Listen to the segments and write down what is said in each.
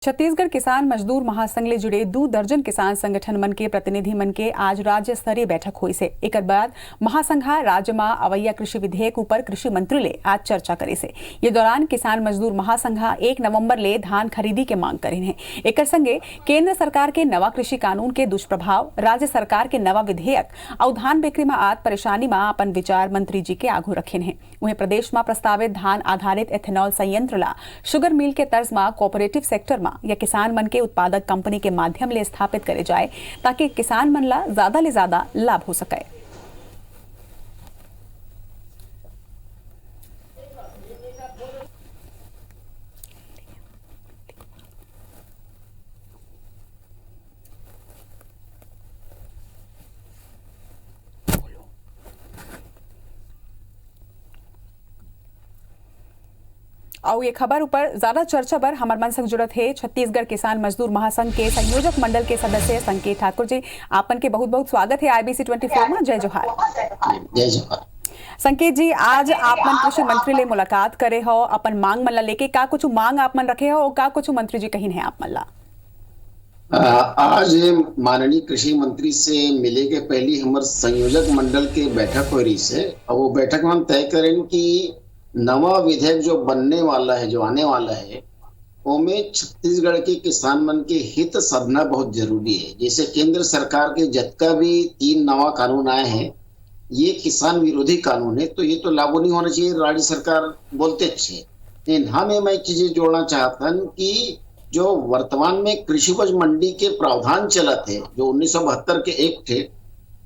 छत्तीसगढ़ किसान मजदूर महासंघ ले जुड़े 2 दर्जन किसान संगठन मन के प्रतिनिधि मन के आज राज्य स्तरीय बैठक हुई से एक बाद महासंघ राज्य में अवैया कृषि विधेयक ऊपर कृषि मंत्री ले आज चर्चा करे से। ये दौरान किसान मजदूर महासंघ 1 नवंबर ले धान खरीदी के मांग करीन है। एक संगे केंद्र सरकार के नवा कृषि कानून के दुष्प्रभाव, राज्य सरकार के नवा विधेयक और धान बिक्री में आत परेशानी में अपन विचार मंत्री जी के आगू रखेन है। वहीं प्रदेश में प्रस्तावित धान आधारित एथेनॉल संयंत्र ला शुगर मिल के तर्ज में कोऑपरेटिव सेक्टर या किसान मन के उत्पादक कंपनी के माध्यम ले स्थापित करे जाए ताकि किसान मन ला ज्यादा ले ज्यादा लाभ हो सके। और ये खबर ऊपर ज्यादा चर्चा पर हमार मन संग जुड़त है छत्तीसगढ़ किसान मजदूर महासंघ के संयोजक मंडल के सदस्य संकेत ठाकुर जी। आपन के बहुत बहुत स्वागत है IBC 24 में। जय जोहार। जय जोहार। संकेत जी, आज आपन कृषि मंत्री ले मुलाकात करे हो, अपन मांग मन ला लेके का कुछ मांग आप मन रखे हो और का कुछ मंत्री जी कहीन है आप मन ला? आज माननीय कृषि मंत्री से मिले के पहली हमारे संयोजक मंडल के बैठक हो रही से, और वो बैठक में हम तय करें कि नवा विधेयक जो बनने वाला है, जो आने वाला है, उसमें छत्तीसगढ़ के किसान मन के हित साधना बहुत जरूरी है। जैसे केंद्र सरकार के जतका भी 3 नवा कानून आए हैं, ये किसान विरोधी कानून है, तो ये तो लागू नहीं होना चाहिए। राज्य सरकार बोलते अच्छे, लेकिन हम मैं एक चीजें जोड़ना चाहता हूं कि जो वर्तमान में कृषि उपज मंडी के प्रावधान चला थे, जो 1972 के एक थे,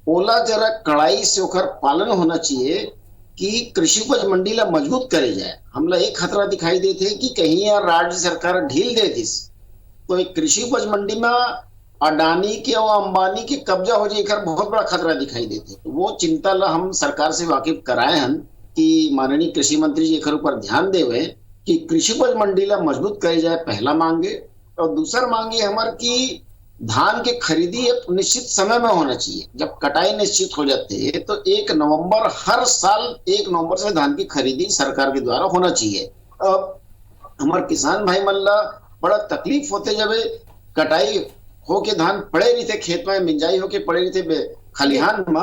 ओला जरा कड़ाई से ओकर पालन होना चाहिए कि कृषि उपज मंडी ला मजबूत करे जाए। हमला एक खतरा दिखाई देते है कि कहीं यार राज्य सरकार ढील दे दिस तो एक कृषि उपज मंडी में अडानी के और अंबानी के कब्जा हो जाए, एक बहुत बड़ा खतरा दिखाई देते। तो वो चिंता ला हम सरकार से वाकिफ कराए हैं कि माननीय कृषि मंत्री जी एक ऊपर ध्यान देवे कि कृषि उपज मंडी ला मजबूत करे जाए, पहला मांगे। और दूसरा मांगे हमारे की धान के खरीदी एक निश्चित समय में होना चाहिए। जब कटाई निश्चित हो जाती है तो 1 नवंबर हर साल 1 नवंबर से धान की खरीदी सरकार के द्वारा होना चाहिए। अब हमारे किसान भाई मन ला बड़ा तकलीफ होते जब कटाई होके धान पड़े रही थे खेत में, मिंजाई होके पड़े रही थे खलिहान में,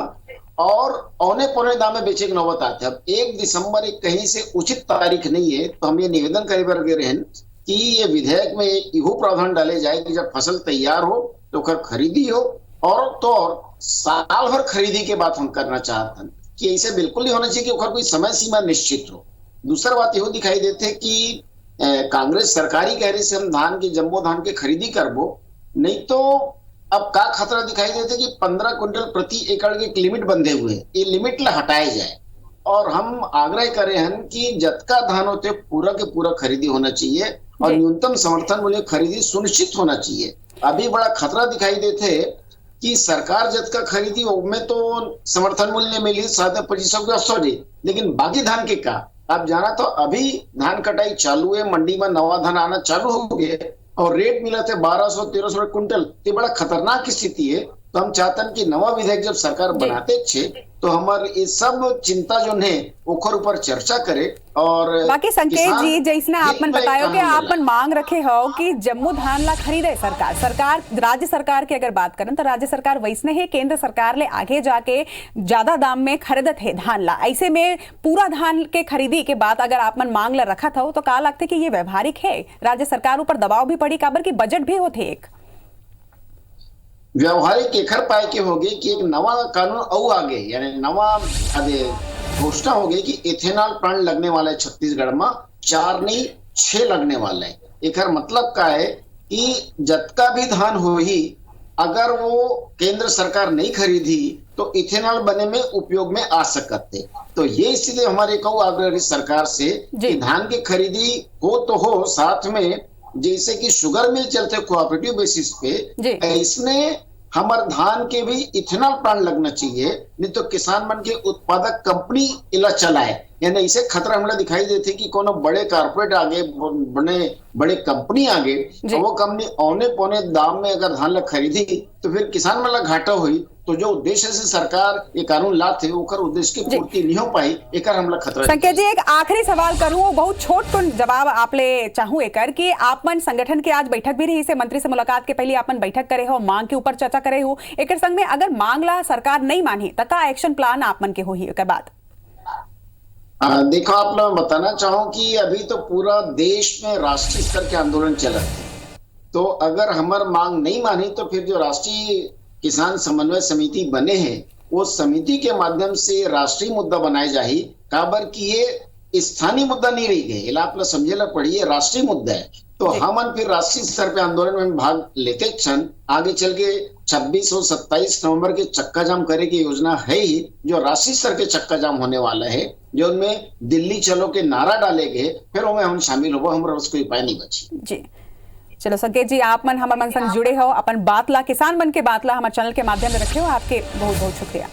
और औने पौने दाम में बेचे के नौबत आते। अब 1 दिसंबर एक कहीं से उचित तारीख नहीं है, तो हम ये निवेदन करे बर रहन कि ये विधेयक में इहो प्रावधान डाले जाए कि जब फसल तैयार हो तो कर खरीदी हो, और तो और साल भर खरीदी के बाद हम करना चाहते हैं कि ऐसे बिल्कुल नहीं होना चाहिए कि कोई समय सीमा निश्चित हो। दूसरा बात यह दिखाई देते कि कांग्रेस सरकारी कह रही से हम धान के जम्बो धान के खरीदी करबो, नहीं तो अब का खतरा दिखाई देते कि 15 क्विंटल प्रति एकड़ के एक लिमिट बंधे हुए, ये लिमिट ला हटाए जाए। और हम आग्रह करे हैं कि जतका धान होते पूरा के पूरा खरीदी होना चाहिए और न्यूनतम समर्थन मूल्य खरीदी सुनिश्चित होना चाहिए। अभी बड़ा खतरा दिखाई देते कि सरकार जतका खरीदी में तो समर्थन मूल्य मिली 7-25 के अफसर, लेकिन बाकी धान के का आप जाना तो अभी धान कटाई चालू है, मंडी में नवा धान आना चालू हो गए और रेट मिला थे 1200-1300 क्विंटल। ये बड़ा खतरनाक स्थिति है। तो हम चाहते हैं कि नवा विधेयक जब सरकार बनाते छे तो हमारे ये सब चिंता जो है ओकर ऊपर चर्चा करे। और बाकी संकेत जी, जैसे आपन बतायो कि आपन मांग रखे हो कि जम्मू धान ला खरीदे सरकार राज्य सरकार की अगर बात करें तो राज्य सरकार वैसने है केंद्र सरकार ले आगे जाके ज्यादा दाम में खरीदत है धान ला। ऐसे में पूरा धान के खरीदी के बाद अगर आपन मांग ला रखा था तो का लगते कि ये व्यवहारिक है? राज्य सरकार ऊपर दबाव भी पड़ी काबर की बजट भी होते एक व्यवहारिक एखर पाए के हो गए कि एक नवा कानून और आगे, यानी नवा घोषणा हो गई कि इथेनॉल प्लांट लगने वाला है छत्तीसगढ़ में, 4 नहीं 6 लगने वाले हैं। एखर मतलब का है कि जतका भी धान हो ही अगर वो केंद्र सरकार नहीं खरीदी तो इथेनॉल बने में उपयोग में आ सकते। तो ये स्थिति हमारे को आग्रह सरकार से कि धान की खरीदी हो तो हो, साथ में जैसे कि शुगर मिल चलते कोऑपरेटिव बेसिस पे, इसमें हमारे धान के भी इथेनॉल प्लांट लगना चाहिए। नहीं तो किसान मन के उत्पादक कंपनी इला चलाए। यानी इसे खतरा हमला दिखाई देते कि कोनो बड़े कारपोरेट आगे बड़े कंपनी आगे वो कंपनी औने पौने दाम में अगर धान ला खरीदी तो फिर किसान मन ला घाटा हुई। तो जो उद्देश्य से सरकार ये कानून लाते ओकर उद्देश्य की पूर्ति नहीं हो पाई, एकर हमला खतरा। संकेत जी, एक आखिरी सवाल करूं, बहुत छोट कुन जवाब आप ले चाहूं एकर कि आपमन संगठन के आज बैठक भी रही से मंत्री से मुलाकात के पहले आपन बैठक करे हो, मांग के ऊपर चर्चा करे हो, एकर संग में अगर मांग ला सरकार नहीं मानी तो का एक्शन प्लान आपमन के होही एकर बाद? देखो, आप लोग बताना चाहूं कि अभी तो पूरा देश में राष्ट्रीय स्तर के आंदोलन चल रहे थे, तो अगर हमार मांग नहीं मानी तो फिर जो राष्ट्रीय किसान समन्वय समिति बने हैं वो समिति के माध्यम से राष्ट्रीय मुद्दा बनाए जाही। काबर कि ये स्थानीय मुद्दा नहीं रही गए, आप लोग समझेला पड़िए, राष्ट्रीय मुद्दा है। तो हम फिर राष्ट्रीय स्तर पे आंदोलन में भाग लेते क्षण आगे चल के 26 और 27 नवंबर के चक्का जाम करे की योजना है ही, जो राष्ट्रीय स्तर के चक्का जाम होने वाला है, जो उनमें दिल्ली चलो के नारा डाले गए, फिर उनमें हम शामिल हो, हमारा उसको उपाय नहीं बची। जी चलो संकेत जी, आप मन हमारे मन संग जुड़े हो, अपन बात ला किसान मन के बात ला हमारे चैनल के माध्यम से रखे हो, आपके बहुत बहुत शुक्रिया।